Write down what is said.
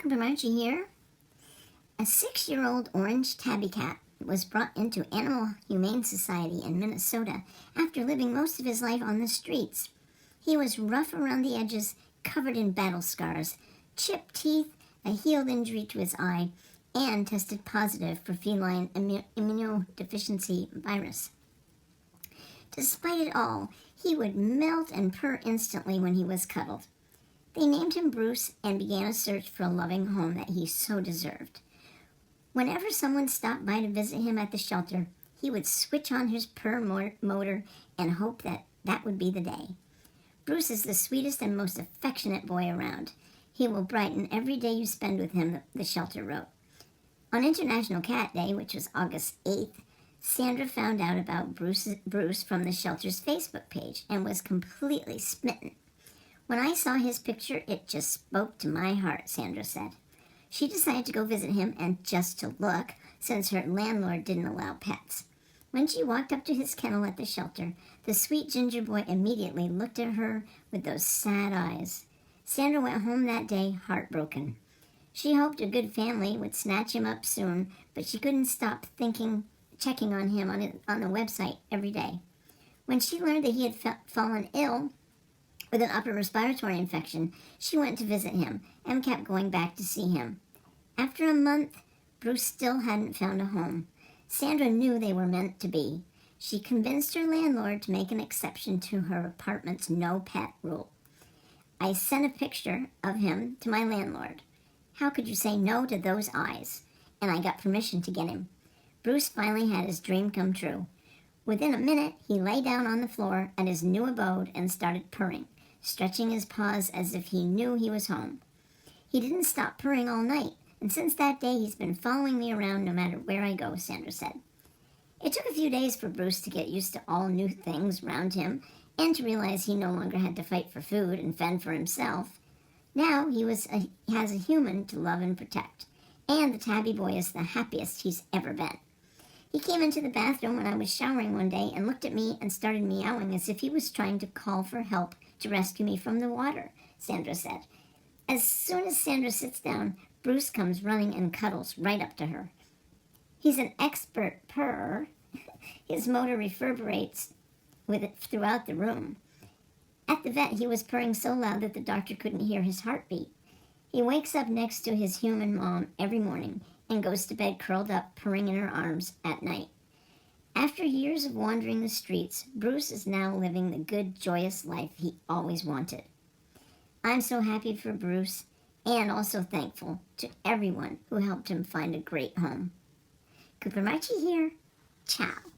Kubermachi here. A 6-year-old orange tabby cat was brought into Animal Humane Society in Minnesota after living most of his life on the streets. He was rough around the edges, covered in battle scars, chipped teeth, a healed injury to his eye, and tested positive for feline immunodeficiency virus. Despite it all, he would melt and purr instantly when he was cuddled. They named him Bruce and began a search for a loving home that he so deserved. Whenever someone stopped by to visit him at the shelter, he would switch on his purr motor and hope that would be the day. Bruce is the sweetest and most affectionate boy around. He will brighten every day you spend with him, the shelter wrote. On International Cat Day, which was August 8th, Sandra found out about Bruce from the shelter's Facebook page and was completely smitten. When I saw his picture, it just spoke to my heart, Sandra said. She decided to go visit him and just to look, since her landlord didn't allow pets. When she walked up to his kennel at the shelter, the sweet ginger boy immediately looked at her with those sad eyes. Sandra went home that day heartbroken. She hoped a good family would snatch him up soon, but she couldn't stop checking on him on the website every day. When she learned that he had fallen ill with an upper respiratory infection, she went to visit him and kept going back to see him. After a month, Bruce still hadn't found a home. Sandra knew they were meant to be. She convinced her landlord to make an exception to her apartment's no pet rule. I sent a picture of him to my landlord. How could you say no to those eyes? And I got permission to get him. Bruce finally had his dream come true. Within a minute, he lay down on the floor at his new abode and started purring, stretching his paws as if he knew he was home. He didn't stop purring all night, and since that day he's been following me around no matter where I go, Sandra said. It took a few days for Bruce to get used to all new things around him and to realize he no longer had to fight for food and fend for himself. Now he has a human to love and protect, and the tabby boy is the happiest he's ever been. He came into the bathroom when I was showering one day and looked at me and started meowing as if he was trying to call for help to rescue me from the water, Sandra said. As soon as Sandra sits down, Bruce comes running and cuddles right up to her. He's an expert purrer. His motor reverberates with it throughout the room. At the vet, he was purring so loud that the doctor couldn't hear his heartbeat. He wakes up next to his human mom every morning and goes to bed curled up, purring in her arms at night. After years of wandering the streets, Bruce is now living the good, joyous life he always wanted. I'm so happy for Bruce and also thankful to everyone who helped him find a great home. Kubermachi here. Ciao.